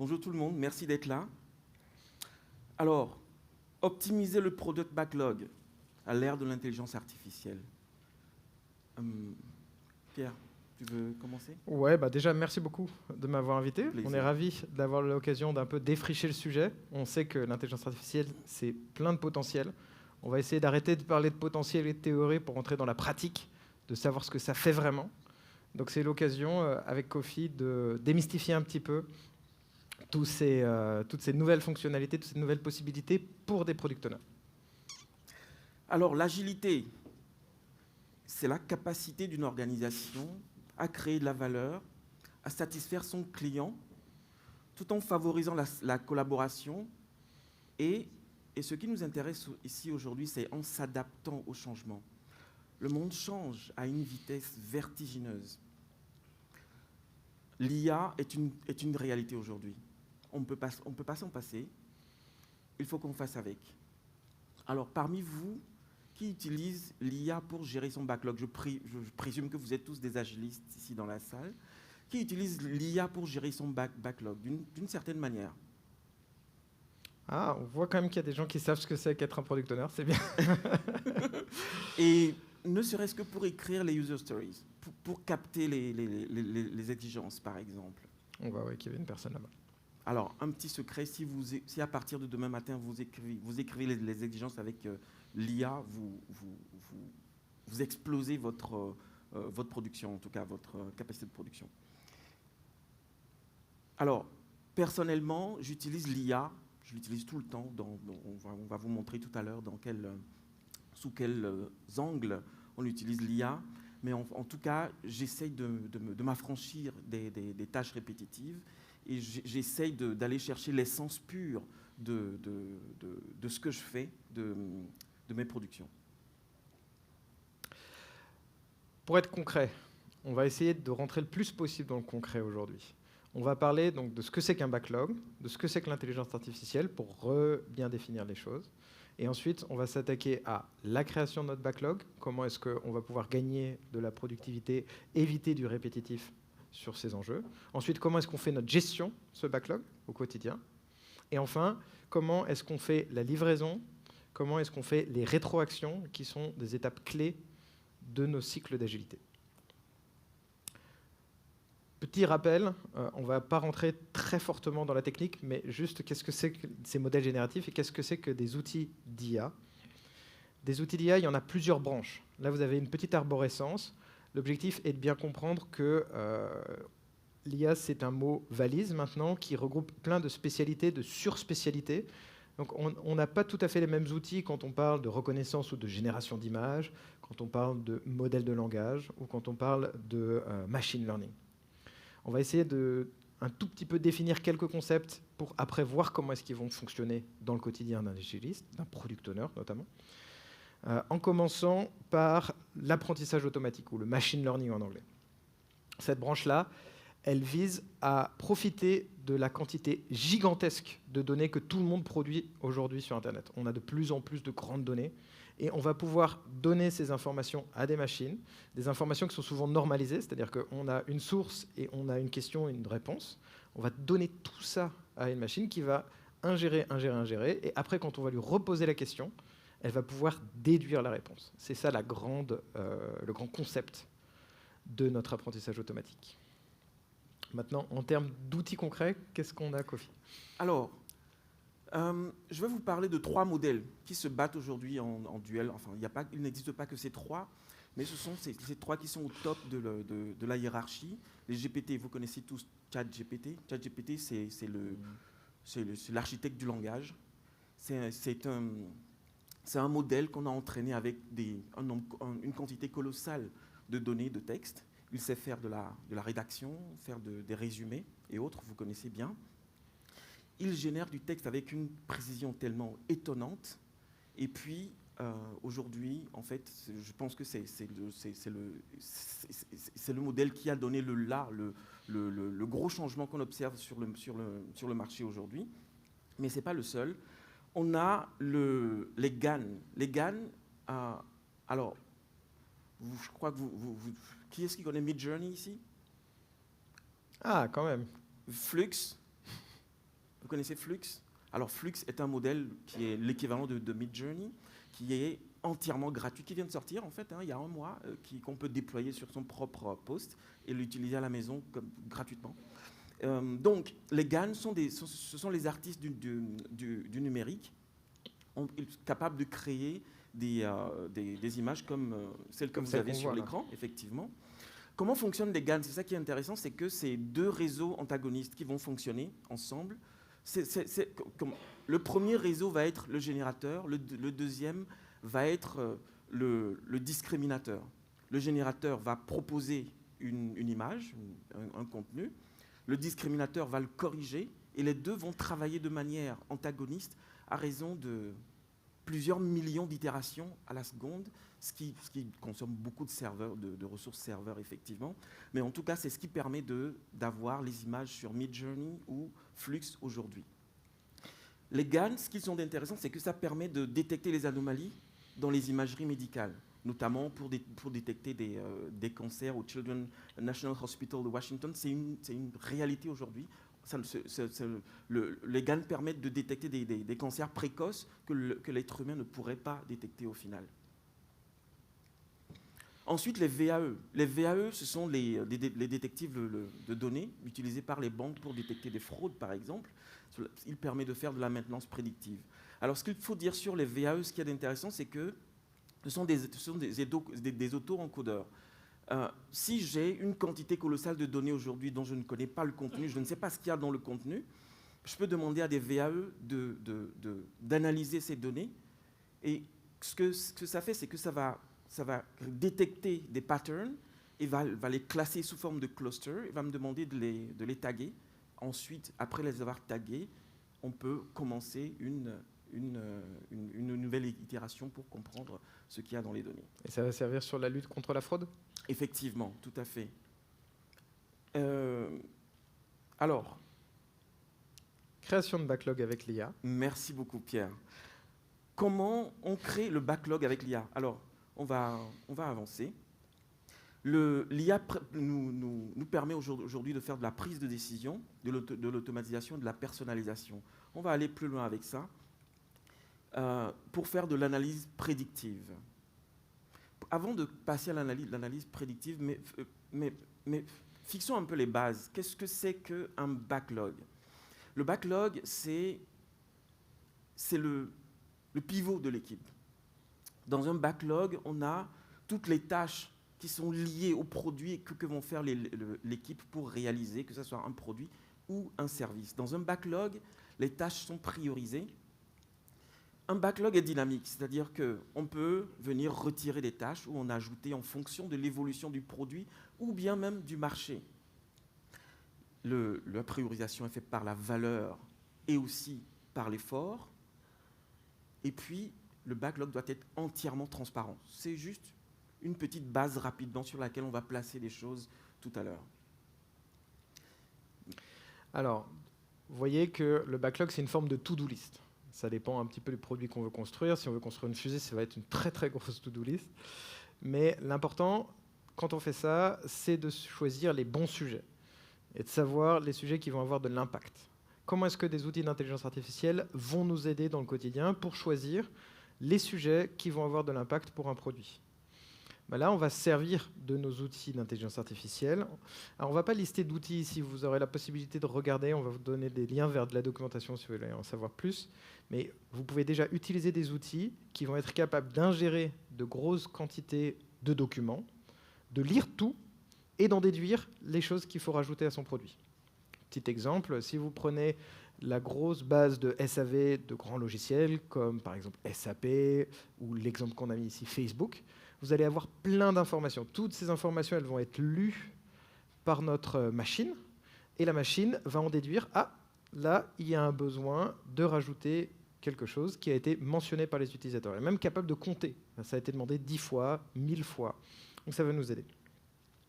Bonjour tout le monde, merci d'être là. Alors, optimiser le product backlog à l'ère de l'intelligence artificielle. Pierre, tu veux commencer? Ouais, déjà, merci beaucoup de m'avoir invité. Plaisir. On est ravis d'avoir l'occasion d'un peu défricher le sujet. On sait que l'intelligence artificielle, c'est plein de potentiel. On va essayer d'arrêter de parler de potentiel et de théorie pour entrer dans la pratique, de savoir ce que ça fait vraiment. Donc c'est l'occasion, avec Kofi, de démystifier un petit peu toutes ces nouvelles fonctionnalités, toutes ces nouvelles possibilités pour des product owners. Alors, l'agilité, c'est la capacité d'une organisation à créer de la valeur, à satisfaire son client, tout en favorisant la collaboration. Et ce qui nous intéresse ici aujourd'hui, c'est en s'adaptant au changement. Le monde change à une vitesse vertigineuse. L'IA est une réalité aujourd'hui. On ne peut pas s'en passer. Il faut qu'on fasse avec. Alors, parmi vous, qui utilise l'IA pour gérer son backlog? Je présume que vous êtes tous des agilistes ici dans la salle. Qui utilise l'IA pour gérer son backlog d'une certaine manière? Ah, on voit quand même qu'il y a des gens qui savent ce que c'est qu'être un product owner, c'est bien. Et ne serait-ce que pour écrire les user stories, pour capter les exigences, par exemple. On voit qu'il y avait une personne là-bas. Alors, un petit secret, si à partir de demain matin, vous écrivez les exigences avec l'IA, vous explosez votre production, en tout cas votre capacité de production. Alors, personnellement, j'utilise l'IA, je l'utilise tout le temps, on va vous montrer tout à l'heure sous quels angles on utilise l'IA, mais en tout cas, j'essaye de m'affranchir des tâches répétitives et j'essaye d'aller chercher l'essence pure de ce que je fais, de mes productions. Pour être concret, on va essayer de rentrer le plus possible dans le concret aujourd'hui. On va parler donc de ce que c'est qu'un backlog, de ce que c'est que l'intelligence artificielle pour bien définir les choses. Et ensuite, on va s'attaquer à la création de notre backlog, comment est-ce qu'on va pouvoir gagner de la productivité, éviter du répétitif sur ces enjeux. Ensuite, comment est-ce qu'on fait notre gestion de ce backlog au quotidien. Et enfin, comment est-ce qu'on fait la livraison, comment est-ce qu'on fait les rétroactions, qui sont des étapes clés de nos cycles d'agilité. Petit rappel, on ne va pas rentrer très fortement dans la technique, mais juste qu'est-ce que c'est que ces modèles génératifs et qu'est-ce que c'est que des outils d'IA. Des outils d'IA, il y en a plusieurs branches. Là, vous avez une petite arborescence. L'objectif est de bien comprendre que l'IA, c'est un mot valise maintenant qui regroupe plein de spécialités, de surspécialités. Donc on n'a pas tout à fait les mêmes outils quand on parle de reconnaissance ou de génération d'images, quand on parle de modèles de langage ou quand on parle de machine learning. On va essayer de un tout petit peu définir quelques concepts pour après voir comment est-ce qu'ils vont fonctionner dans le quotidien d'un agiliste, d'un product owner notamment, en commençant par l'apprentissage automatique ou le machine learning en anglais. Cette branche-là, elle vise à profiter de la quantité gigantesque de données que tout le monde produit aujourd'hui sur Internet. On a de plus en plus de grandes données et on va pouvoir donner ces informations à des machines, des informations qui sont souvent normalisées, c'est-à-dire qu'on a une source et on a une question et une réponse. On va donner tout ça à une machine qui va ingérer, et après, quand on va lui reposer la question, elle va pouvoir déduire la réponse. C'est ça le grand concept de notre apprentissage automatique. Maintenant, en termes d'outils concrets, qu'est-ce qu'on a, Kofi? Alors, je vais vous parler de 3 modèles qui se battent aujourd'hui en duel. Enfin, il n'existe pas que ces 3, mais ce sont ces 3 qui sont au top de la hiérarchie. Les GPT, vous connaissez tous ChatGPT. ChatGPT, c'est l'architecte du langage. C'est un modèle qu'on a entraîné avec une quantité colossale de données, de textes. Il sait faire de la rédaction, faire des résumés et autres, vous connaissez bien. Il génère du texte avec une précision tellement étonnante. Et puis, aujourd'hui, en fait, je pense que c'est le modèle qui a donné le gros changement qu'on observe sur le marché aujourd'hui. Mais ce n'est pas le seul. On a les GAN. Les GAN, alors, je crois que qui est-ce qui connaît Midjourney ici? Ah, quand même. Flux, connaissez Flux? Alors Flux est un modèle qui est l'équivalent de Midjourney, qui est entièrement gratuit, qui vient de sortir en fait, il y a un mois, qu'on peut déployer sur son propre poste et l'utiliser à la maison gratuitement. Donc les GAN ce sont les artistes du numérique, capables de créer des images comme celles que vous avez sur l'écran, effectivement. Comment fonctionnent les GAN? C'est ça qui est intéressant, c'est que c'est deux réseaux antagonistes qui vont fonctionner ensemble. Le premier réseau va être le générateur, le deuxième va être le discriminateur. Le générateur va proposer une image, un contenu, le discriminateur va le corriger, et les deux vont travailler de manière antagoniste à raison de plusieurs millions d'itérations à la seconde, ce qui consomme beaucoup de serveurs, de ressources serveurs, effectivement. Mais en tout cas, c'est ce qui permet d'avoir les images sur Midjourney ou Flux aujourd'hui. Les GAN, ce qu'ils sont d'intéressant, c'est que ça permet de détecter les anomalies dans les imageries médicales, notamment pour détecter des cancers au Children's National Hospital de Washington. C'est une réalité aujourd'hui. Les GAN permettent de détecter des cancers précoces que l'être humain ne pourrait pas détecter au final. Ensuite, les VAE. Les VAE, ce sont les détectives de données utilisés par les banques pour détecter des fraudes, par exemple. Il permet de faire de la maintenance prédictive. Alors, ce qu'il faut dire sur les VAE, ce qui est intéressant, c'est que ce sont des auto-encodeurs. Si j'ai une quantité colossale de données aujourd'hui dont je ne connais pas le contenu, je ne sais pas ce qu'il y a dans le contenu, je peux demander à des VAE d'analyser ces données. Et ce que ça fait, c'est que ça va détecter des patterns et va les classer sous forme de clusters et va me demander de les taguer. Ensuite, après les avoir tagués, on peut commencer une nouvelle itération pour comprendre ce qu'il y a dans les données. Et ça va servir sur la lutte contre la fraude ? Effectivement, tout à fait. Alors, création de backlog avec l'IA. Merci beaucoup, Pierre. Comment on crée le backlog avec l'IA? Alors, on va avancer. L'IA nous permet aujourd'hui de faire de la prise de décision, de l'automatisation, de la personnalisation. On va aller plus loin avec ça pour faire de l'analyse prédictive. Avant de passer à l'analyse prédictive, mais fixons un peu les bases. Qu'est-ce que c'est qu'un backlog? Le backlog, c'est le pivot de l'équipe. Dans un backlog, on a toutes les tâches qui sont liées au produit et que vont faire l'équipe pour réaliser, que ce soit un produit ou un service. Dans un backlog, les tâches sont priorisées. Un backlog est dynamique, c'est-à-dire qu'on peut venir retirer des tâches ou en ajouter en fonction de l'évolution du produit ou bien même du marché. La priorisation est faite par la valeur et aussi par l'effort. Et puis, le backlog doit être entièrement transparent. C'est juste une petite base rapidement sur laquelle on va placer les choses tout à l'heure. Alors, vous voyez que le backlog, c'est une forme de to-do list. Ça dépend un petit peu du produit qu'on veut construire. Si on veut construire une fusée, ça va être une très très grosse to-do list. Mais l'important, quand on fait ça, c'est de choisir les bons sujets et de savoir les sujets qui vont avoir de l'impact. Comment est-ce que des outils d'intelligence artificielle vont nous aider dans le quotidien pour choisir les sujets qui vont avoir de l'impact pour un produit? Là, on va se servir de nos outils d'intelligence artificielle. Alors, on ne va pas lister d'outils ici, vous aurez la possibilité de regarder, on va vous donner des liens vers de la documentation si vous voulez en savoir plus. Mais vous pouvez déjà utiliser des outils qui vont être capables d'ingérer de grosses quantités de documents, de lire tout et d'en déduire les choses qu'il faut rajouter à son produit. Petit exemple, si vous prenez la grosse base de SAV de grands logiciels, comme par exemple SAP ou l'exemple qu'on a mis ici, Facebook, vous allez avoir plein d'informations. Toutes ces informations, elles vont être lues par notre machine, et la machine va en déduire « Ah, là, il y a un besoin de rajouter quelque chose qui a été mentionné par les utilisateurs. » Elle est même capable de compter. Ça a été demandé 10 fois, 1000 fois. Donc ça va nous aider.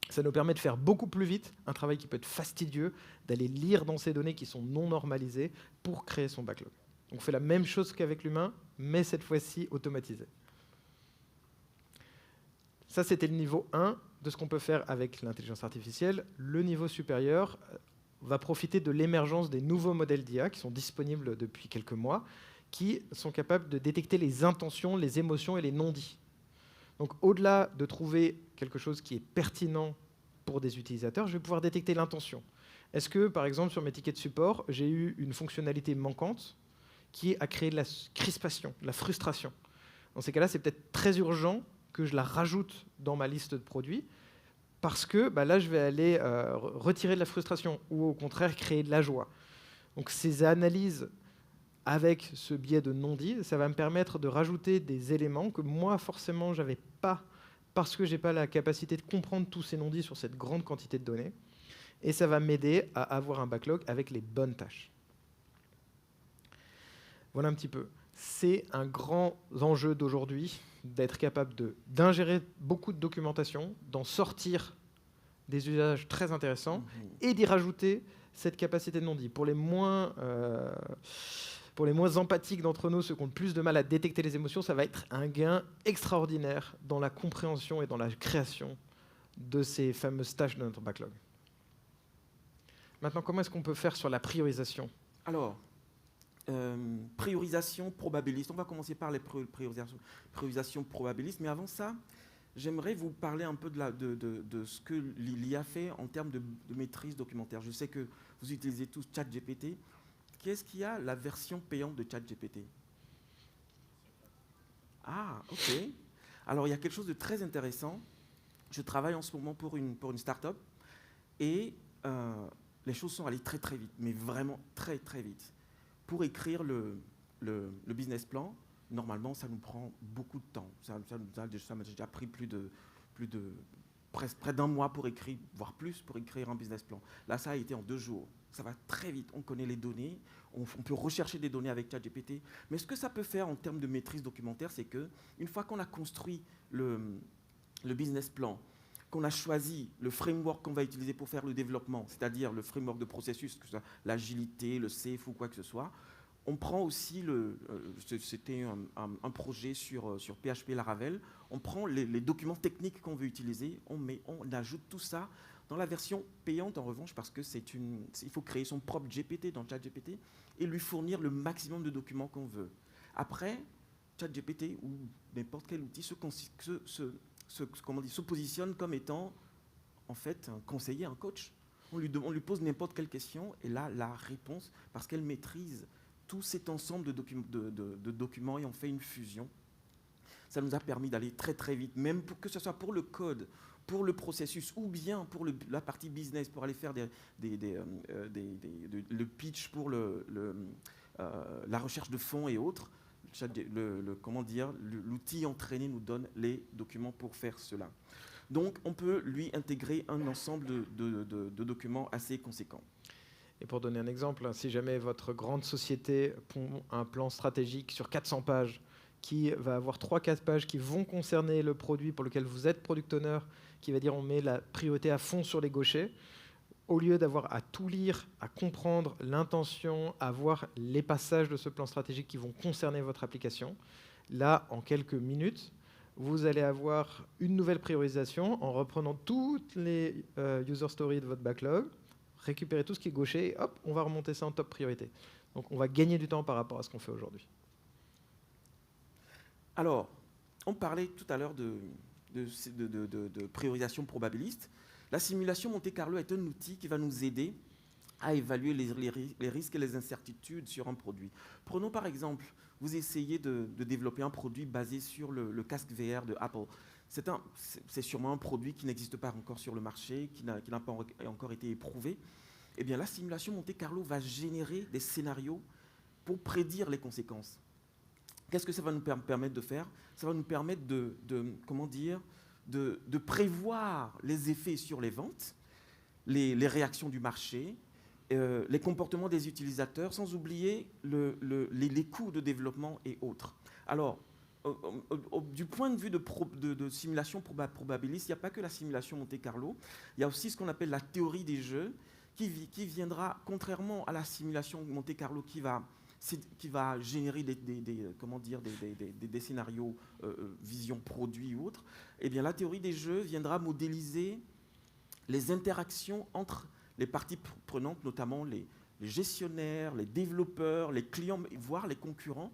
Ça nous permet de faire beaucoup plus vite un travail qui peut être fastidieux, d'aller lire dans ces données qui sont non normalisées pour créer son backlog. Donc on fait la même chose qu'avec l'humain, mais cette fois-ci automatisé. Ça, c'était le niveau 1 de ce qu'on peut faire avec l'intelligence artificielle. Le niveau supérieur, va profiter de l'émergence des nouveaux modèles d'IA qui sont disponibles depuis quelques mois, qui sont capables de détecter les intentions, les émotions et les non-dits. Donc au-delà de trouver quelque chose qui est pertinent pour des utilisateurs, je vais pouvoir détecter l'intention. Est-ce que, par exemple, sur mes tickets de support, j'ai eu une fonctionnalité manquante qui a créé de la crispation, de la frustration? Dans ces cas-là, c'est peut-être très urgent que je la rajoute dans ma liste de produits, parce que là, je vais aller retirer de la frustration ou au contraire créer de la joie. Donc ces analyses avec ce biais de non-dit, ça va me permettre de rajouter des éléments que moi, forcément, je n'avais pas, parce que je n'ai pas la capacité de comprendre tous ces non-dits sur cette grande quantité de données. Et ça va m'aider à avoir un backlog avec les bonnes tâches. Voilà un petit peu. C'est un grand enjeu d'aujourd'hui d'être capable d'ingérer beaucoup de documentation, d'en sortir des usages très intéressants et d'y rajouter cette capacité de non-dit. Pour les moins empathiques d'entre nous, ceux qui ont le plus de mal à détecter les émotions, ça va être un gain extraordinaire dans la compréhension et dans la création de ces fameuses tâches de notre backlog. Maintenant, comment est-ce qu'on peut faire sur la priorisation? Alors, priorisation probabiliste. On va commencer par les priorisations probabilistes, mais avant ça, j'aimerais vous parler un peu de ce que l'IA fait en termes de maîtrise documentaire. Je sais que vous utilisez tous ChatGPT. Qu'est-ce qu'il y a la version payante de ChatGPT? Ah, ok. Alors, il y a quelque chose de très intéressant. Je travaille en ce moment pour une start-up et les choses sont allées très très vite, mais vraiment très très vite. Pour écrire le business plan, normalement, ça nous prend beaucoup de temps. Ça m'a déjà pris près d'un mois pour écrire, voire plus, pour écrire un business plan. Là, ça a été en 2 jours. Ça va très vite. On connaît les données. On peut rechercher des données avec ChatGPT. Mais ce que ça peut faire en termes de maîtrise documentaire, c'est qu'une fois qu'on a construit le business plan, qu'on a choisi le framework qu'on va utiliser pour faire le développement, c'est-à-dire le framework de processus, que ce soit l'agilité, le safe ou quoi que ce soit, on prend aussi, c'était un projet sur PHP Laravel, on prend les documents techniques qu'on veut utiliser, on ajoute tout ça dans la version payante en revanche, parce que il faut créer son propre GPT dans ChatGPT et lui fournir le maximum de documents qu'on veut. Après, ChatGPT ou n'importe quel outil se positionne comme étant en fait un conseiller, un coach. On lui pose n'importe quelle question et là, la réponse, parce qu'elle maîtrise tout cet ensemble de documents et on fait une fusion. Ça nous a permis d'aller très très vite, même que ce soit pour le code, pour le processus ou bien pour la partie business, pour aller faire le pitch pour la recherche de fonds et autres. L'outil entraîné nous donne les documents pour faire cela. Donc, on peut lui intégrer un ensemble de documents assez conséquents. Et pour donner un exemple, si jamais votre grande société pond un plan stratégique sur 400 pages, qui va avoir 3-4 pages qui vont concerner le produit pour lequel vous êtes product owner, qui va dire on met la priorité à fond sur les gauchers, au lieu d'avoir à tout lire, à comprendre l'intention, à voir les passages de ce plan stratégique qui vont concerner votre application, là, en quelques minutes, vous allez avoir une nouvelle priorisation en reprenant toutes les user stories de votre backlog, récupérer tout ce qui est gaucher, et hop, on va remonter ça en top priorité. Donc on va gagner du temps par rapport à ce qu'on fait aujourd'hui. Alors, on parlait tout à l'heure de priorisation probabiliste. La simulation Monte Carlo est un outil qui va nous aider à évaluer les risques et les incertitudes sur un produit. Prenons par exemple, vous essayez de développer un produit basé sur le casque VR de Apple. C'est sûrement un produit qui n'existe pas encore sur le marché, qui n'a pas encore été éprouvé. Eh bien, la simulation Monte Carlo va générer des scénarios pour prédire les conséquences. Qu'est-ce que ça va nous permettre de faire? Ça va nous permettre de prévoir les effets sur les ventes, les réactions du marché, les comportements des utilisateurs, sans oublier les coûts de développement et autres. Alors, du point de vue de simulation probabiliste, il n'y a pas que la simulation Monte Carlo, il y a aussi ce qu'on appelle la théorie des jeux, qui viendra, contrairement à la simulation Monte Carlo qui va générer des scénarios vision produit ou autre, eh bien la théorie des jeux viendra modéliser les interactions entre les parties prenantes, notamment les gestionnaires, les développeurs, les clients, voire les concurrents.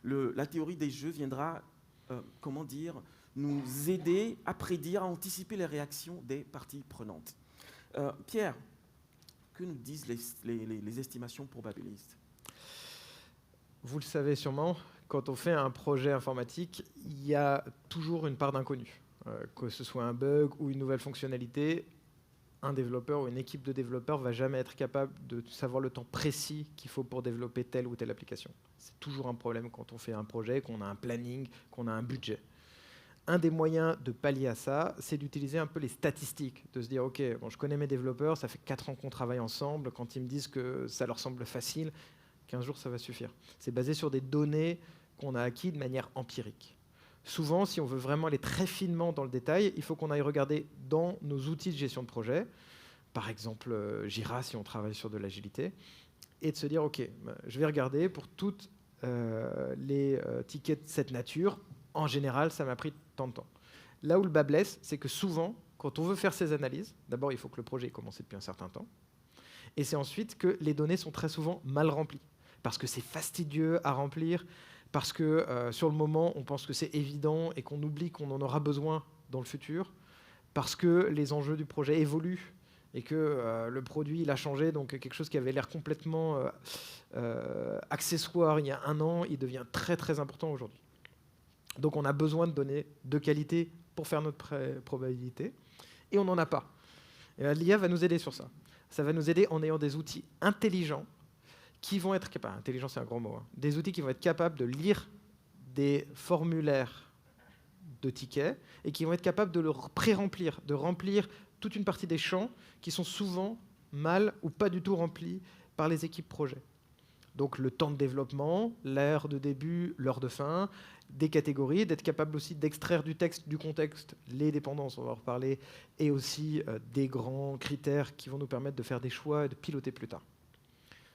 La théorie des jeux viendra, nous aider à prédire, à anticiper les réactions des parties prenantes. Pierre, que nous disent les estimations probabilistes? Vous le savez sûrement, quand on fait un projet informatique, il y a toujours une part d'inconnu. Que ce soit un bug ou une nouvelle fonctionnalité, un développeur ou une équipe de développeurs ne va jamais être capable de savoir le temps précis qu'il faut pour développer telle ou telle application. C'est toujours un problème quand on fait un projet, qu'on a un planning, qu'on a un budget. Un des moyens de pallier à ça, c'est d'utiliser un peu les statistiques, de se dire, OK, bon, je connais mes développeurs, ça fait 4 ans qu'on travaille ensemble, quand ils me disent que ça leur semble facile, 15 jours, ça va suffire. C'est basé sur des données qu'on a acquises de manière empirique. Souvent, si on veut vraiment aller très finement dans le détail, il faut qu'on aille regarder dans nos outils de gestion de projet, par exemple Jira si on travaille sur de l'agilité, et de se dire, OK, je vais regarder pour toutes les tickets de cette nature. En général, ça m'a pris tant de temps. Là où le bas blesse, c'est que souvent, quand on veut faire ces analyses, d'abord, il faut que le projet ait commencé depuis un certain temps, et c'est ensuite que les données sont très souvent mal remplies, parce que c'est fastidieux à remplir, parce que sur le moment, on pense que c'est évident et qu'on oublie qu'on en aura besoin dans le futur, parce que les enjeux du projet évoluent et que le produit il a changé, donc quelque chose qui avait l'air complètement accessoire il y a un an, il devient très très important aujourd'hui. Donc on a besoin de données de qualité pour faire notre probabilité, et on n'en a pas. Et l'IA va nous aider sur ça. Ça va nous aider en ayant des outils intelligents qui vont être capables, intelligent c'est un grand mot, hein, des outils qui vont être capables de lire des formulaires de tickets et qui vont être capables de le pré-remplir, de remplir toute une partie des champs qui sont souvent mal ou pas du tout remplis par les équipes projet. Donc le temps de développement, l'heure de début, l'heure de fin, des catégories, d'être capable aussi d'extraire du texte, du contexte, les dépendances, on va en reparler, et aussi des grands critères qui vont nous permettre de faire des choix et de piloter plus tard.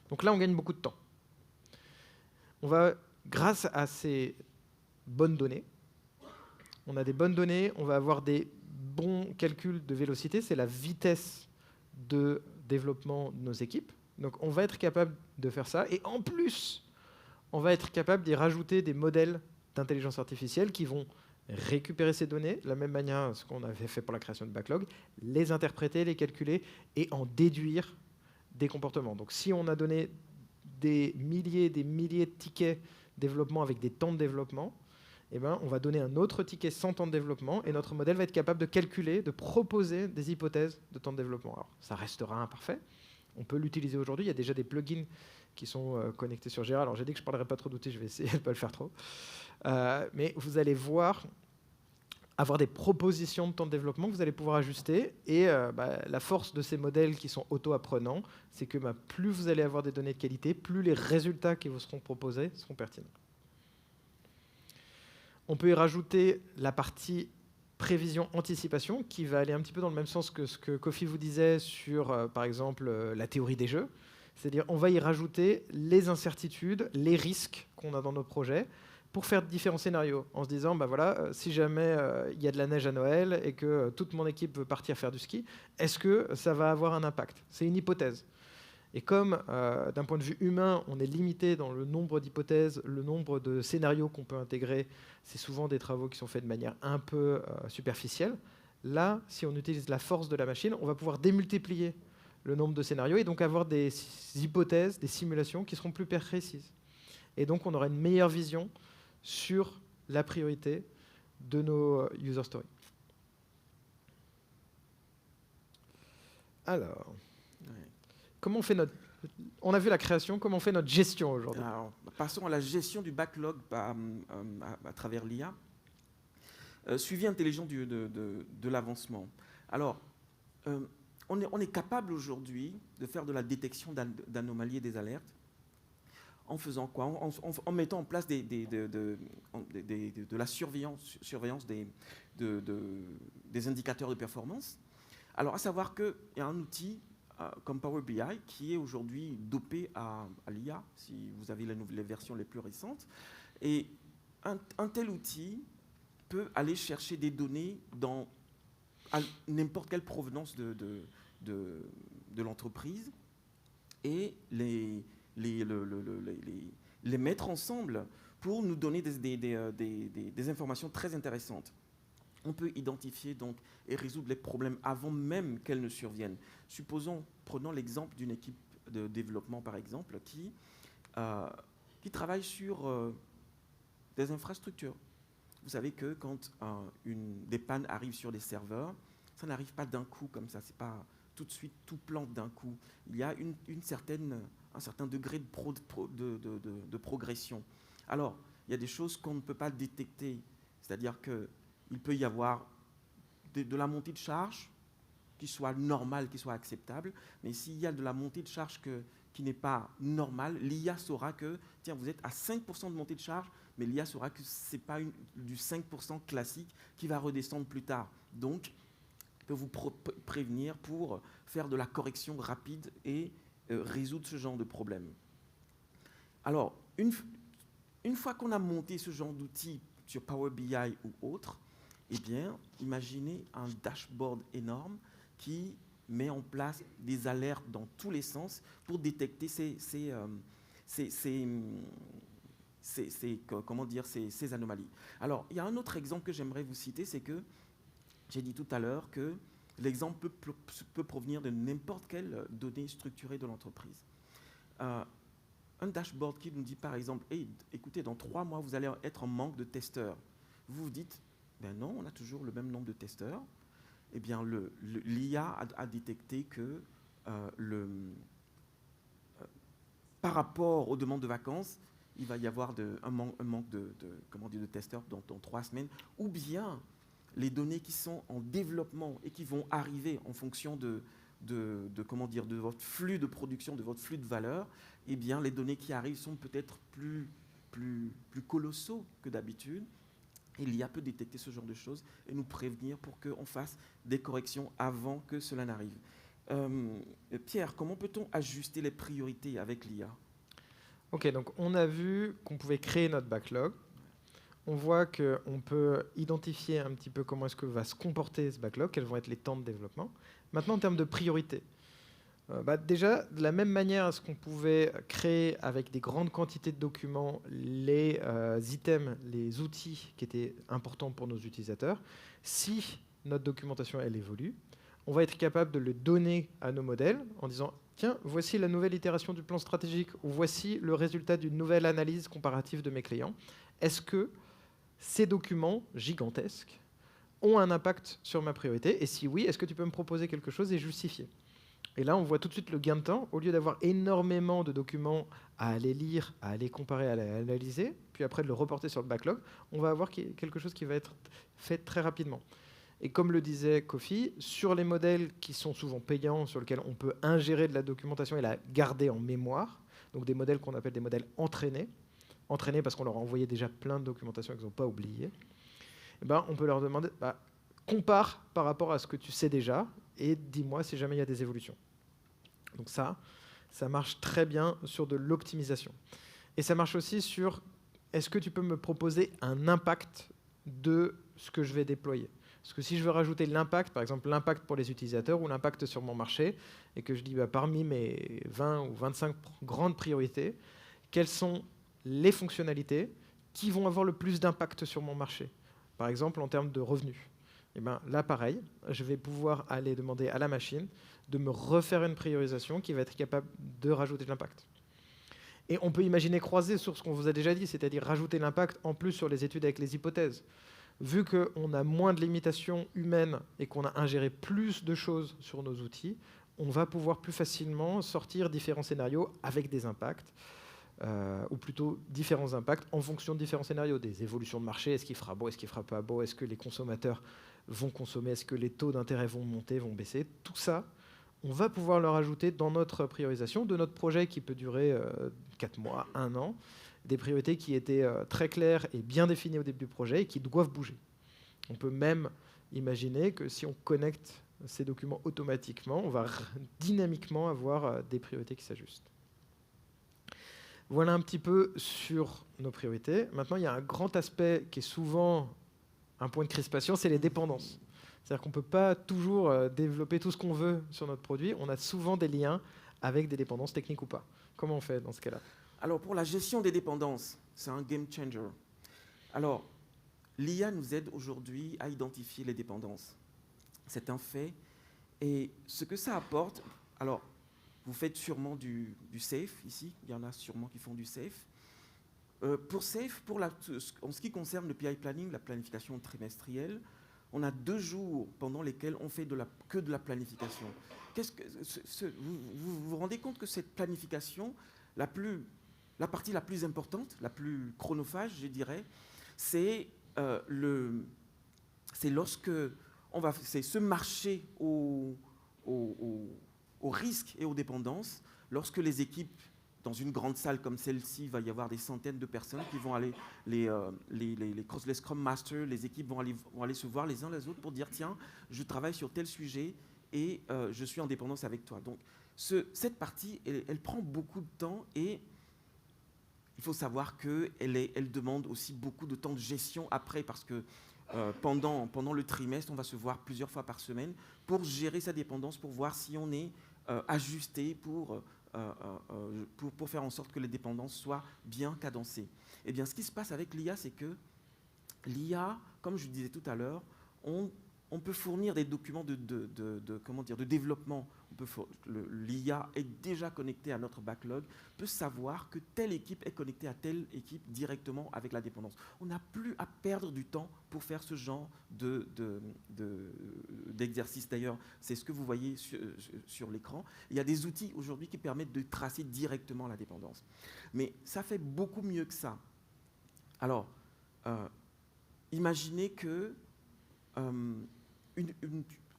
Donc là, on gagne beaucoup de temps. On va, grâce à ces bonnes données, on a des bonnes données, on va avoir des bons calculs de vélocité, c'est la vitesse de développement de nos équipes. Donc on va être capable de faire ça, et en plus, on va être capable d'y rajouter des modèles d'intelligence artificielle qui vont récupérer ces données, de la même manière que ce qu'on avait fait pour la création de backlog, les interpréter, les calculer, et en déduire des comportements. Donc si on a donné des milliers de tickets développement avec des temps de développement, eh ben, on va donner un autre ticket sans temps de développement, et notre modèle va être capable de calculer, de proposer des hypothèses de temps de développement. Alors, ça restera imparfait. On peut l'utiliser aujourd'hui. Il y a déjà des plugins qui sont connectés sur Jira. Alors, j'ai dit que je ne parlerai pas trop d'outils, je vais essayer de ne pas le faire trop. Mais vous allez voir avoir des propositions de temps de développement que vous allez pouvoir ajuster. Et la force de ces modèles qui sont auto-apprenants, c'est que plus vous allez avoir des données de qualité, plus les résultats qui vous seront proposés seront pertinents. On peut y rajouter la partie prévision-anticipation qui va aller un petit peu dans le même sens que ce que Kofi vous disait sur, par exemple, la théorie des jeux. C'est-à-dire on va y rajouter les incertitudes, les risques qu'on a dans nos projets pour faire différents scénarios, en se disant, si jamais il y a de la neige à Noël et que toute mon équipe veut partir faire du ski, est-ce que ça va avoir un impact? C'est une hypothèse. Et comme, d'un point de vue humain, on est limité dans le nombre d'hypothèses, le nombre de scénarios qu'on peut intégrer, c'est souvent des travaux qui sont faits de manière un peu superficielle. Là, si on utilise la force de la machine, on va pouvoir démultiplier le nombre de scénarios et donc avoir des hypothèses, des simulations qui seront plus précises. Et donc, on aura une meilleure vision sur la priorité de nos user stories. Alors... Comment on fait notre... On a vu la création, comment on fait notre gestion aujourd'hui? Alors, passons à la gestion du backlog à travers l'IA. Suivi intelligent de l'avancement. Alors, on est capable aujourd'hui de faire de la détection d'anomalies et des alertes en faisant quoi? En mettant en place de la surveillance des indicateurs de performance. Alors, à savoir qu'il y a un outil comme Power BI, qui est aujourd'hui dopé à l'IA, si vous avez les versions les plus récentes. Et un tel outil peut aller chercher des données à n'importe quelle provenance de l'entreprise et les mettre ensemble pour nous donner des informations très intéressantes. On peut identifier donc et résoudre les problèmes avant même qu'elles ne surviennent. Supposons, prenons l'exemple d'une équipe de développement par exemple qui travaille sur des infrastructures. Vous savez que quand des pannes arrivent sur des serveurs, ça n'arrive pas d'un coup comme ça, c'est pas tout de suite tout plante d'un coup. Il y a un certain degré de progression. Alors, il y a des choses qu'on ne peut pas détecter, c'est-à-dire qu'il peut y avoir de la montée de charge qui soit normale, qui soit acceptable, mais s'il y a de la montée de charge qui n'est pas normale, l'IA saura que, tiens, vous êtes à 5% de montée de charge, mais l'IA saura que ce n'est pas du 5% classique qui va redescendre plus tard. Donc, il peut vous prévenir pour faire de la correction rapide et résoudre ce genre de problème. Alors, une fois qu'on a monté ce genre d'outils sur Power BI ou autre, eh bien, imaginez un dashboard énorme qui met en place des alertes dans tous les sens pour détecter ces anomalies. Alors, il y a un autre exemple que j'aimerais vous citer, c'est que j'ai dit tout à l'heure que l'exemple peut provenir de n'importe quelle donnée structurée de l'entreprise. Un dashboard qui nous dit par exemple, hey, écoutez, dans 3 mois, vous allez être en manque de testeurs. Vous vous dites, ben non, on a toujours le même nombre de testeurs. Eh bien, l'IA a détecté que par rapport aux demandes de vacances, il va y avoir un manque de testeurs dans 3 semaines, ou bien les données qui sont en développement et qui vont arriver en fonction de votre flux de production, de votre flux de valeur, eh bien, les données qui arrivent sont peut-être plus colossaux que d'habitude. Et l'IA peut détecter ce genre de choses et nous prévenir pour qu'on fasse des corrections avant que cela n'arrive. Pierre, comment peut-on ajuster les priorités avec l'IA ? Ok, donc on a vu qu'on pouvait créer notre backlog. On voit qu'on peut identifier un petit peu comment est-ce que va se comporter ce backlog, quels vont être les temps de développement. Maintenant, en termes de priorité, déjà, de la même manière à ce qu'on pouvait créer avec des grandes quantités de documents les items, les outils qui étaient importants pour nos utilisateurs, si notre documentation elle évolue, on va être capable de le donner à nos modèles en disant « Tiens, voici la nouvelle itération du plan stratégique » ou « Voici le résultat d'une nouvelle analyse comparative de mes clients. Est-ce que ces documents gigantesques ont un impact sur ma priorité ? Et si oui, est-ce que tu peux me proposer quelque chose et justifier ?» Et là, on voit tout de suite le gain de temps. Au lieu d'avoir énormément de documents à aller lire, à aller comparer, à aller analyser, puis après de le reporter sur le backlog, on va avoir quelque chose qui va être fait très rapidement. Et comme le disait Kofi, sur les modèles qui sont souvent payants, sur lesquels on peut ingérer de la documentation et la garder en mémoire, donc des modèles qu'on appelle des modèles entraînés parce qu'on leur a envoyé déjà plein de documentation qu'ils n'ont pas oublié, eh ben, on peut leur demander, compare par rapport à ce que tu sais déjà et dis-moi si jamais il y a des évolutions. Donc ça marche très bien sur de l'optimisation. Et ça marche aussi sur, est-ce que tu peux me proposer un impact de ce que je vais déployer ? Parce que si je veux rajouter l'impact, par exemple l'impact pour les utilisateurs ou l'impact sur mon marché, et que je dis parmi mes 20 ou 25 grandes priorités, quelles sont les fonctionnalités qui vont avoir le plus d'impact sur mon marché ? Par exemple en termes de revenus. Et ben, là, pareil, je vais pouvoir aller demander à la machine de me refaire une priorisation qui va être capable de rajouter de l'impact. Et on peut imaginer croiser sur ce qu'on vous a déjà dit, c'est-à-dire rajouter l'impact en plus sur les études avec les hypothèses. Vu qu'on a moins de limitations humaines et qu'on a ingéré plus de choses sur nos outils, on va pouvoir plus facilement sortir différents scénarios avec des impacts, ou plutôt différents impacts en fonction de différents scénarios, des évolutions de marché, est-ce qu'il fera beau, est-ce qu'il fera pas beau, est-ce que les consommateurs vont consommer, est-ce que les taux d'intérêt vont monter, vont baisser, tout ça, on va pouvoir le rajouter dans notre priorisation de notre projet qui peut durer 4 mois, 1 an, des priorités qui étaient très claires et bien définies au début du projet et qui doivent bouger. On peut même imaginer que si on connecte ces documents automatiquement, on va dynamiquement avoir des priorités qui s'ajustent. Voilà un petit peu sur nos priorités. Maintenant, il y a un grand aspect qui est souvent un point de crispation, c'est les dépendances. C'est-à-dire qu'on ne peut pas toujours développer tout ce qu'on veut sur notre produit. On a souvent des liens avec des dépendances techniques ou pas. Comment on fait dans ce cas-là? Alors, pour la gestion des dépendances, c'est un game changer. Alors, l'IA nous aide aujourd'hui à identifier les dépendances. C'est un fait. Et ce que ça apporte, alors, vous faites sûrement du safe ici. Il y en a sûrement qui font du safe. Pour safe, en ce qui concerne le PI planning, la planification trimestrielle, on a 2 jours pendant lesquels on fait que de la planification. Vous vous rendez compte que cette planification, la partie la plus importante, la plus chronophage, je dirais, c'est lorsque c'est ce marché au risque et aux dépendances, lorsque les équipes, dans une grande salle comme celle-ci, il va y avoir des centaines de personnes qui vont aller, les Scrum Masters, les équipes vont aller se voir les uns les autres pour dire tiens, je travaille sur tel sujet et je suis en dépendance avec toi. Donc cette partie, elle prend beaucoup de temps et il faut savoir qu'elle demande aussi beaucoup de temps de gestion après parce que pendant le trimestre, on va se voir plusieurs fois par semaine pour gérer sa dépendance, pour voir si on est ajusté pour faire en sorte que les dépendances soient bien cadencées. Eh bien, ce qui se passe avec l'IA, c'est que l'IA, comme je le disais tout à l'heure, on peut fournir des documents de développement. L'IA est déjà connectée à notre backlog, peut savoir que telle équipe est connectée à telle équipe directement avec la dépendance. On n'a plus à perdre du temps pour faire ce genre d'exercice. D'ailleurs, c'est ce que vous voyez sur l'écran. Il y a des outils aujourd'hui qui permettent de tracer directement la dépendance. Mais ça fait beaucoup mieux que ça. Alors, imaginez que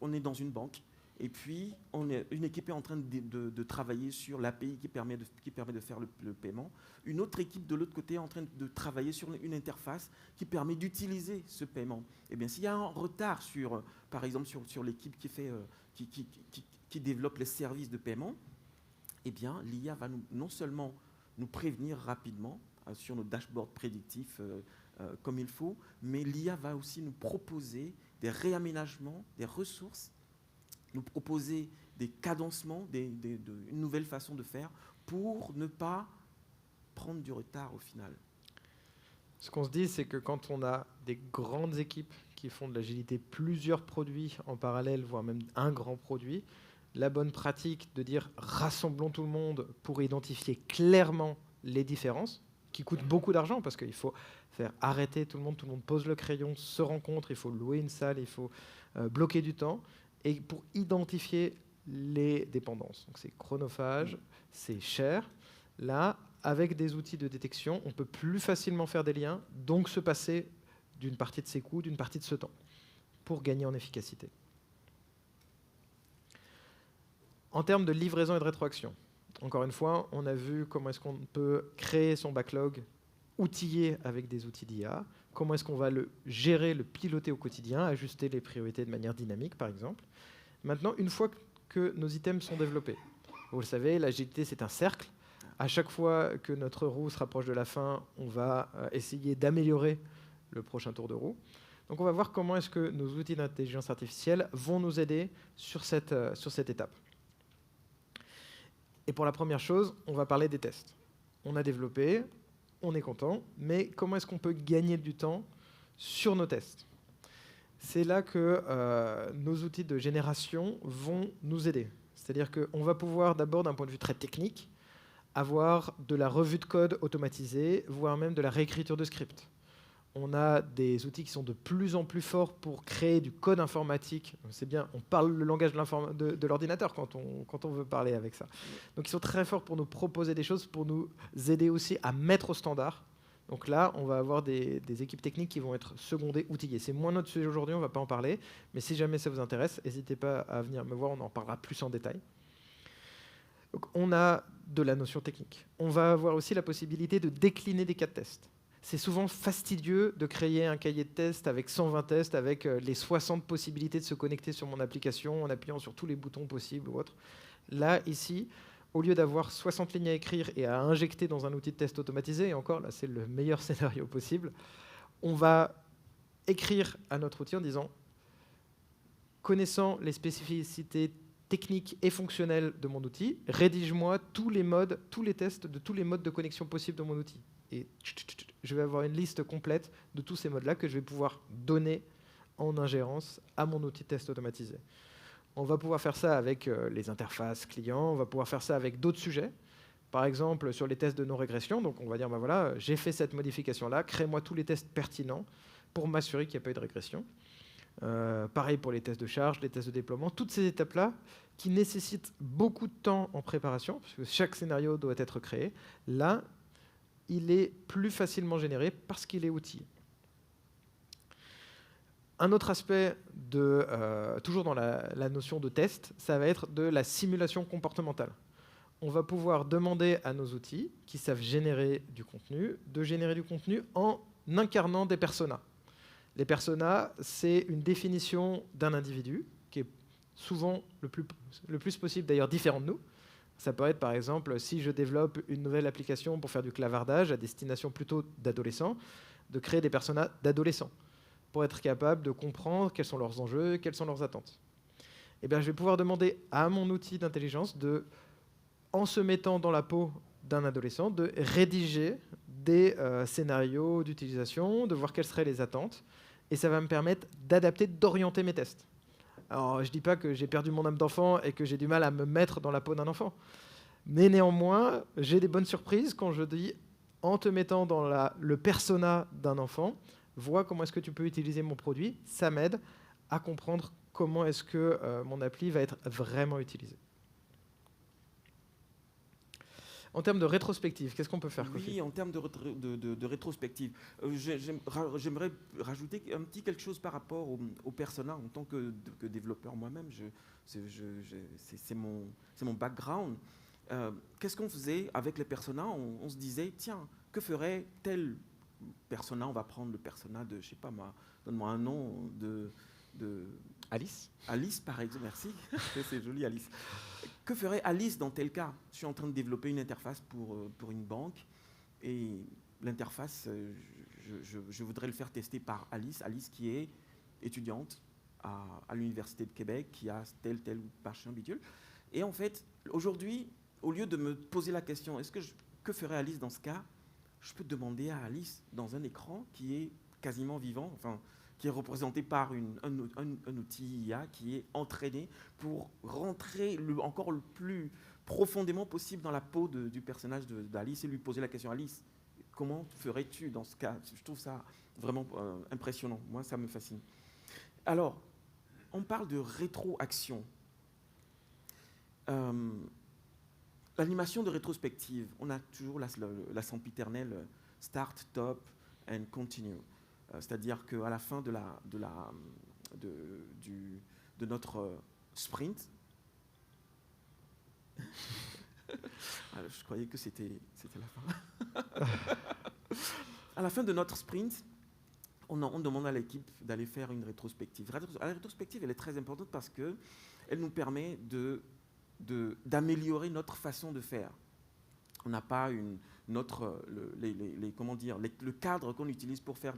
on est dans une banque et puis une équipe est en train de travailler sur l'API qui permet de faire le paiement. Une autre équipe de l'autre côté est en train de travailler sur une interface qui permet d'utiliser ce paiement. Eh bien, s'il y a un retard par exemple sur l'équipe qui développe les services de paiement, eh bien, l'IA va non seulement nous prévenir rapidement sur nos dashboards prédictifs comme il faut, mais l'IA va aussi nous proposer des réaménagements, des ressources, nous proposer des cadencements, une nouvelle façon de faire pour ne pas prendre du retard au final. Ce qu'on se dit, c'est que quand on a des grandes équipes qui font de l'agilité, plusieurs produits en parallèle, voire même un grand produit, la bonne pratique de dire rassemblons tout le monde pour identifier clairement les différences, qui coûtent beaucoup d'argent parce qu'il faut faire arrêter tout le monde pose le crayon, se rencontre, il faut louer une salle, il faut bloquer du temps, et pour identifier les dépendances. Donc c'est chronophage, c'est cher. Là, avec des outils de détection, on peut plus facilement faire des liens, donc se passer d'une partie de ses coûts, d'une partie de ce temps, pour gagner en efficacité. En termes de livraison et de rétroaction, encore une fois, on a vu comment est-ce qu'on peut créer son backlog outillé avec des outils d'IA, comment est-ce qu'on va le gérer, le piloter au quotidien, ajuster les priorités de manière dynamique, par exemple. Maintenant, une fois que nos items sont développés, vous le savez, l'agilité, c'est un cercle. À chaque fois que notre roue se rapproche de la fin, on va essayer d'améliorer le prochain tour de roue. Donc, on va voir comment est-ce que nos outils d'intelligence artificielle vont nous aider sur cette étape. Et pour la première chose, on va parler des tests. On a développé, on est content, mais comment est-ce qu'on peut gagner du temps sur nos tests? C'est là que nos outils de génération vont nous aider. C'est-à-dire qu'on va pouvoir d'abord, d'un point de vue très technique, avoir de la revue de code automatisée, voire même de la réécriture de script. On a des outils qui sont de plus en plus forts pour créer du code informatique. C'est bien, on parle le langage de l'ordinateur quand on veut parler avec ça. Donc ils sont très forts pour nous proposer des choses, pour nous aider aussi à mettre au standard. Donc là, on va avoir des équipes techniques qui vont être secondées, outillées. C'est moins notre sujet aujourd'hui, on ne va pas en parler. Mais si jamais ça vous intéresse, n'hésitez pas à venir me voir, on en parlera plus en détail. Donc on a de la notion technique. On va avoir aussi la possibilité de décliner des cas de test. C'est souvent fastidieux de créer un cahier de test avec 120 tests, avec les 60 possibilités de se connecter sur mon application en appuyant sur tous les boutons possibles ou autres. Là, ici, au lieu d'avoir 60 lignes à écrire et à injecter dans un outil de test automatisé, et encore, là, c'est le meilleur scénario possible, on va écrire à notre outil en disant connaissant les spécificités techniques et fonctionnelles de mon outil, rédige-moi tous les tests de tous les modes de connexion possibles de mon outil. Et je vais avoir une liste complète de tous ces modes-là que je vais pouvoir donner en ingérence à mon outil de test automatisé. On va pouvoir faire ça avec les interfaces clients, on va pouvoir faire ça avec d'autres sujets. Par exemple, sur les tests de non-régression, donc on va dire, ben voilà, j'ai fait cette modification-là, crée-moi tous les tests pertinents pour m'assurer qu'il n'y a pas eu de régression. Pareil pour les tests de charge, les tests de déploiement, toutes ces étapes-là qui nécessitent beaucoup de temps en préparation, parce que chaque scénario doit être créé. Là, il est plus facilement généré parce qu'il est outillé. Un autre aspect, toujours dans la notion de test, ça va être de la simulation comportementale. On va pouvoir demander à nos outils qui savent générer du contenu, de générer du contenu en incarnant des personas. Les personas, c'est une définition d'un individu qui est souvent le plus possible d'ailleurs différent de nous. Ça peut être par exemple, si je développe une nouvelle application pour faire du clavardage à destination plutôt d'adolescents, de créer des personas d'adolescents pour être capable de comprendre quels sont leurs enjeux, quelles sont leurs attentes. Eh bien, je vais pouvoir demander à mon outil d'intelligence en se mettant dans la peau d'un adolescent, de rédiger des scénarios d'utilisation, de voir quelles seraient les attentes, et ça va me permettre d'adapter, d'orienter mes tests. Alors, je ne dis pas que j'ai perdu mon âme d'enfant et que j'ai du mal à me mettre dans la peau d'un enfant, mais néanmoins, j'ai des bonnes surprises quand je dis, en te mettant dans le persona d'un enfant, vois comment est-ce que tu peux utiliser mon produit, ça m'aide à comprendre comment est-ce que mon appli va être vraiment utilisée. En termes de rétrospective, qu'est-ce qu'on peut faire, Kofi ? Oui, en termes de rétrospective, j'aimerais rajouter un petit quelque chose par rapport au persona. En tant que développeur moi-même, c'est mon background. Qu'est-ce qu'on faisait avec les personas ? On se disait, tiens, que ferait tel persona ? On va prendre le persona de, je sais pas moi, donne-moi un nom de Alice ? Alice, par exemple, merci. C'est joli, Alice. Que ferait Alice dans tel cas ? Je suis en train de développer une interface pour une banque et l'interface, je voudrais le faire tester par Alice. Alice qui est étudiante à l'Université de Québec, qui a tel ou machin bidule. Et en fait, aujourd'hui, au lieu de me poser la question, que ferait Alice dans ce cas ? Je peux demander à Alice dans un écran qui est quasiment vivant, enfin, qui est représenté par un outil IA qui est entraîné pour rentrer encore le plus profondément possible dans la peau du personnage d'Alice et lui poser la question, Alice, comment ferais-tu dans ce cas ? Je trouve ça vraiment impressionnant. Moi, ça me fascine. Alors, on parle de rétroaction. L'animation de rétrospective, on a toujours la sempiternelle start, top and continue. C'est-à-dire qu'à la fin de notre sprint, alors, je croyais que c'était la fin. À la fin de notre sprint, on demande à l'équipe d'aller faire une rétrospective. La rétrospective, elle est très importante parce qu'elle nous permet d'améliorer notre façon de faire. On n'a pas le cadre qu'on utilise pour faire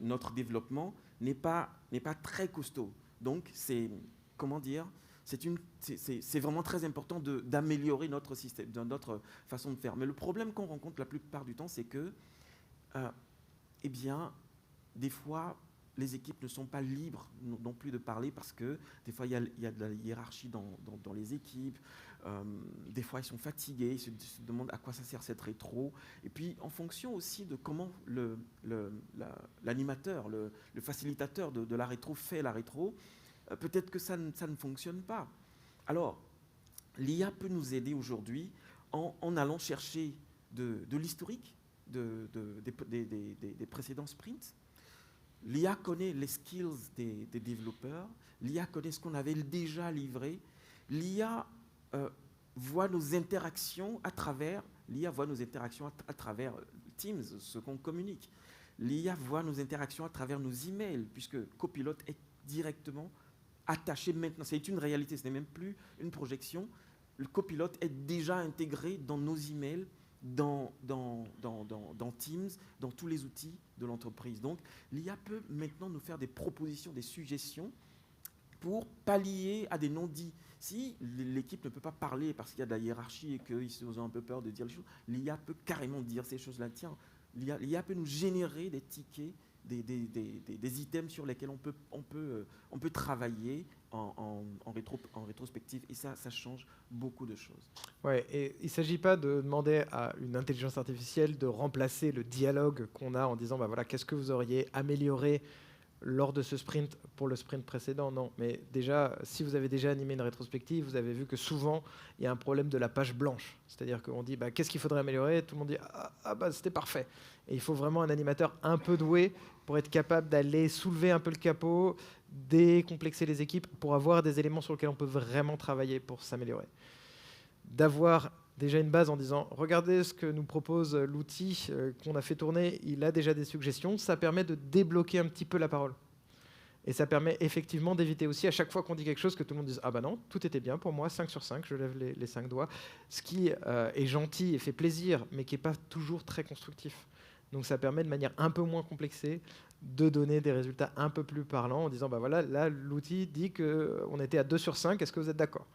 notre développement n'est pas très costaud. Donc, c'est vraiment très important d'améliorer notre système, notre façon de faire. Mais le problème qu'on rencontre la plupart du temps, c'est que, des fois, les équipes ne sont pas libres non plus de parler parce que des fois, il y a de la hiérarchie dans les équipes. Des fois, ils sont fatigués, ils se demandent à quoi ça sert cette rétro. Et puis, en fonction aussi de comment l'animateur, le facilitateur de la rétro fait la rétro, peut-être que ça ne fonctionne pas. Alors, l'IA peut nous aider aujourd'hui en allant chercher de l'historique des précédents sprints. L'IA connaît les skills des développeurs, l'IA connaît ce qu'on avait déjà livré, l'IA voit nos interactions à travers Teams, ce qu'on communique. L'IA voit nos interactions à travers nos emails, puisque Copilot est directement attaché maintenant. C'est une réalité, ce n'est même plus une projection. Le Copilot est déjà intégré dans nos emails, dans Teams, dans tous les outils de l'entreprise. Donc, l'IA peut maintenant nous faire des propositions, des suggestions pour pallier à des non-dits. Si l'équipe ne peut pas parler parce qu'il y a de la hiérarchie et qu'ils ont un peu peur de dire les choses, l'IA peut carrément dire ces choses-là. Tiens, l'IA peut nous générer des tickets, des items sur lesquels on peut travailler en rétrospective. Et ça change beaucoup de choses. Ouais, et il ne s'agit pas de demander à une intelligence artificielle de remplacer le dialogue qu'on a en disant bah voilà, qu'est-ce que vous auriez amélioré lors de ce sprint pour le sprint précédent. Non, mais déjà, si vous avez déjà animé une rétrospective, vous avez vu que souvent, il y a un problème de la page blanche. C'est-à-dire qu'on dit bah, qu'est-ce qu'il faudrait améliorer, tout le monde dit bah, c'était parfait. Et il faut vraiment un animateur un peu doué pour être capable d'aller soulever un peu le capot, décomplexer les équipes pour avoir des éléments sur lesquels on peut vraiment travailler pour s'améliorer. D'avoir déjà une base en disant regardez ce que nous propose l'outil qu'on a fait tourner, il a déjà des suggestions, ça permet de débloquer un petit peu la parole. Et ça permet effectivement d'éviter aussi à chaque fois qu'on dit quelque chose que tout le monde dise ah bah non, tout était bien pour moi, 5 sur 5, je lève les 5 doigts, ce qui est gentil et fait plaisir, mais qui n'est pas toujours très constructif. Donc ça permet de manière un peu moins complexée de donner des résultats un peu plus parlants en disant bah voilà, là l'outil dit qu'on était à 2 sur 5, est-ce que vous êtes d'accord ?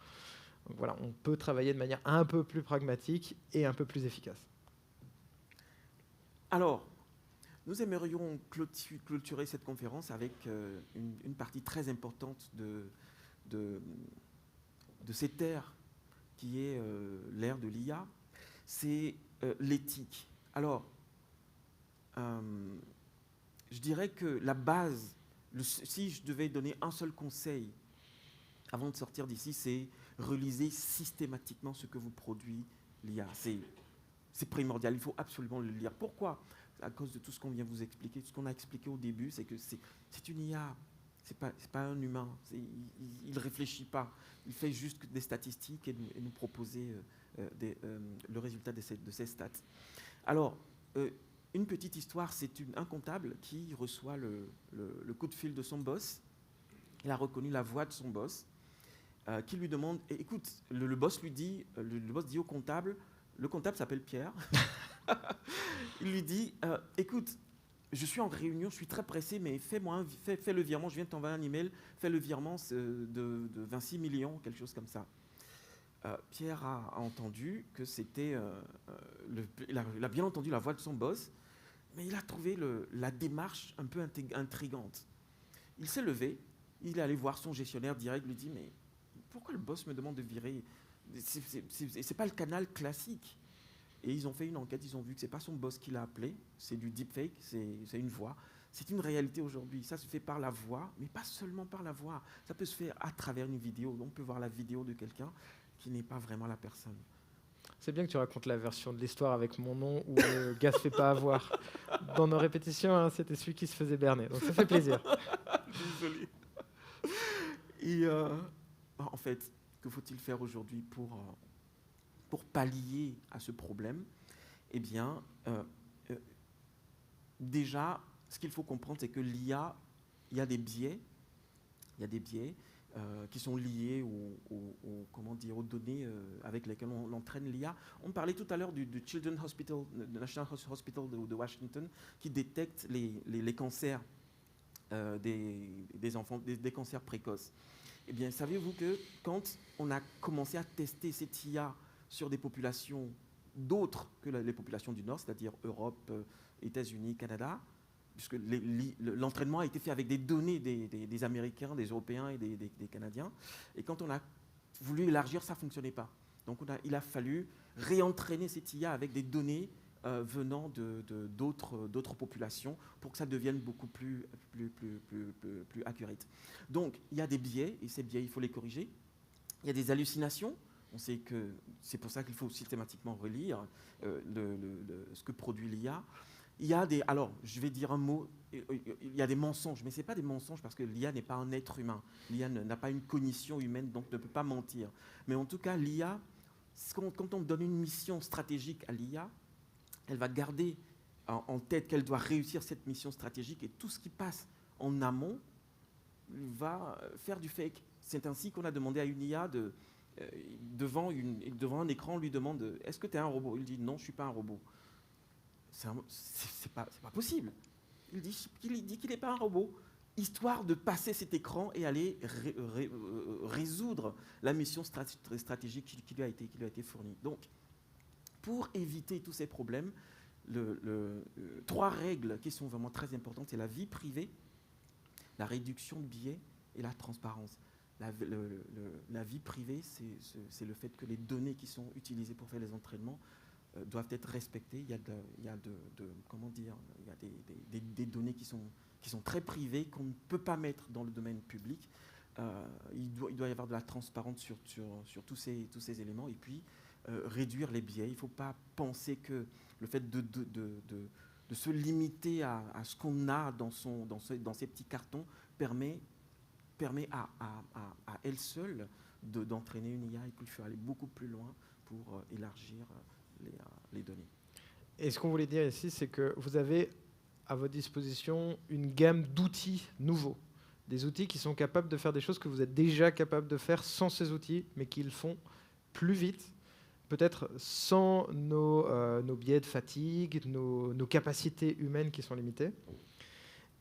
Donc voilà, on peut travailler de manière un peu plus pragmatique et un peu plus efficace. Alors, nous aimerions clôturer cette conférence avec une partie très importante de cette ère qui est l'ère de l'IA, c'est l'éthique. Alors, je dirais que la base, si je devais donner un seul conseil avant de sortir d'ici, c'est relisez systématiquement ce que vous produit l'IA. C'est primordial, il faut absolument le lire. Pourquoi ? À cause de tout ce qu'on vient vous expliquer, tout ce qu'on a expliqué au début, c'est que c'est une IA, c'est pas un humain, il ne réfléchit pas, il fait juste des statistiques et nous proposer le résultat de ces stats. Alors, une petite histoire, c'est un comptable qui reçoit le coup de fil de son boss, il a reconnu la voix de son boss, qui lui demande, écoute, le boss dit au comptable, le comptable s'appelle Pierre, il lui dit, écoute, je suis en réunion, je suis très pressé, mais fais le virement, je viens de t'envoyer un email, fais le virement de 26 millions, quelque chose comme ça. Pierre a entendu que c'était, il a bien entendu la voix de son boss, mais il a trouvé la démarche un peu intrigante. Il s'est levé, il est allé voir son gestionnaire direct, lui dit, mais pourquoi le boss me demande de virer ? C'est pas le canal classique. Et ils ont fait une enquête, ils ont vu que c'est pas son boss qui l'a appelé, c'est du deepfake, c'est une voix. C'est une réalité aujourd'hui. Ça se fait par la voix, mais pas seulement par la voix. Ça peut se faire à travers une vidéo. On peut voir la vidéo de quelqu'un qui n'est pas vraiment la personne. C'est bien que tu racontes la version de l'histoire avec mon nom où le gars se fait pas avoir. Dans nos répétitions, hein, c'était celui qui se faisait berner. Donc ça fait plaisir. Désolé. Et en fait, que faut-il faire aujourd'hui pour pallier à ce problème ? Eh bien, déjà, ce qu'il faut comprendre, c'est que l'IA, il y a des biais qui sont liés aux données avec lesquelles on entraîne l'IA. On parlait tout à l'heure du Children's Hospital, le National Hospital de Washington, qui détecte les cancers des enfants, des cancers précoces. Eh bien, savez-vous que quand on a commencé à tester cette IA sur des populations d'autres que les populations du Nord, c'est-à-dire Europe, États-Unis, Canada, puisque l'entraînement a été fait avec des données des Américains, des Européens et des Canadiens, et quand on a voulu élargir, ça ne fonctionnait pas. Donc il a fallu réentraîner cette IA avec des données venant d'autres populations pour que ça devienne beaucoup plus accurate. Donc il y a des biais, et ces biais, il faut les corriger. Il y a des hallucinations. On sait que c'est pour ça qu'il faut systématiquement relire ce que produit l'IA. Il y a alors je vais dire un mot, il y a des mensonges, mais ce n'est pas des mensonges parce que l'IA n'est pas un être humain. L'IA n'a pas une cognition humaine, donc ne peut pas mentir. Mais en tout cas, l'IA, quand on donne une mission stratégique à l'IA, elle va garder en tête qu'elle doit réussir cette mission stratégique et tout ce qui passe en amont va faire du fake. C'est ainsi qu'on a demandé à une IA devant un écran, on lui demande « Est-ce que tu es un robot ?» Il dit « Non, je ne suis pas un robot. » C'est pas possible. Il dit qu'il n'est pas un robot. histoire de passer cet écran et aller résoudre la mission stratégique qui lui a été fournie. Donc, pour éviter tous ces problèmes, 3 règles qui sont vraiment très importantes, c'est la vie privée, la réduction de biais et la transparence. La vie privée, c'est le fait que les données qui sont utilisées pour faire les entraînements doivent être respectées. Il y a des données qui sont très privées, qu'on ne peut pas mettre dans le domaine public. Il doit y avoir de la transparence sur tous ces éléments. Et puis, réduire les biais. Il ne faut pas penser que le fait de se limiter à ce qu'on a dans ces petits cartons permet à elle seule d'entraîner une IA, et qu'il faut aller beaucoup plus loin pour élargir les données. Et ce qu'on voulait dire ici, c'est que vous avez à votre disposition une gamme d'outils nouveaux. Des outils qui sont capables de faire des choses que vous êtes déjà capable de faire sans ces outils, mais qui le font plus vite, peut-être sans nos biais de fatigue, nos capacités humaines qui sont limitées.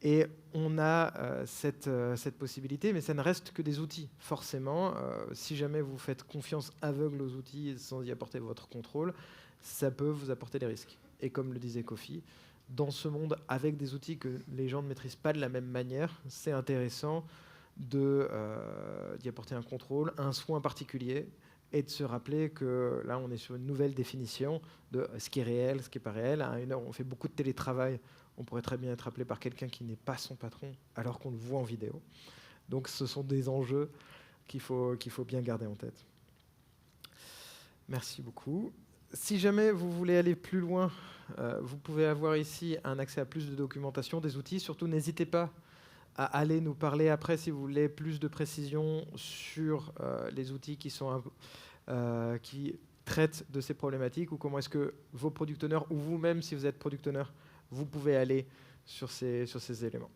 Et on a cette possibilité, mais ça ne reste que des outils. Forcément, si jamais vous faites confiance aveugle aux outils sans y apporter votre contrôle, ça peut vous apporter des risques. Et comme le disait Kofi, dans ce monde, avec des outils que les gens ne maîtrisent pas de la même manière, c'est intéressant d'y apporter un contrôle, un soin particulier, et de se rappeler que là, on est sur une nouvelle définition de ce qui est réel, ce qui n'est pas réel. À une heure, on fait beaucoup de télétravail. On pourrait très bien être appelé par quelqu'un qui n'est pas son patron, alors qu'on le voit en vidéo. Donc ce sont des enjeux qu'il faut bien garder en tête. Merci beaucoup. Si jamais vous voulez aller plus loin, vous pouvez avoir ici un accès à plus de documentation, des outils. Surtout, n'hésitez pas à aller nous parler après si vous voulez plus de précision sur les outils qui traitent de ces problématiques, ou comment est-ce que vos product owners, ou vous-même, si vous êtes product owner, vous pouvez aller sur ces éléments.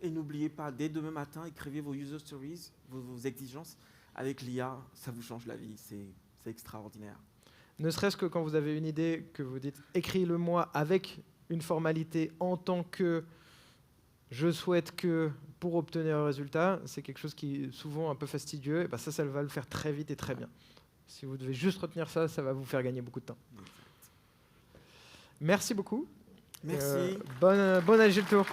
Et n'oubliez pas, dès demain matin, écrivez vos user stories, vos exigences. Avec l'IA, ça vous change la vie. C'est extraordinaire. Ne serait-ce que quand vous avez une idée, que vous dites « écris-le-moi avec une formalité en tant que je souhaite que pour obtenir un résultat », c'est quelque chose qui est souvent un peu fastidieux. Et ben ça va le faire très vite et très bien. Si vous devez juste retenir ça, ça va vous faire gagner beaucoup de temps. Merci beaucoup. Merci. Bon agile tour.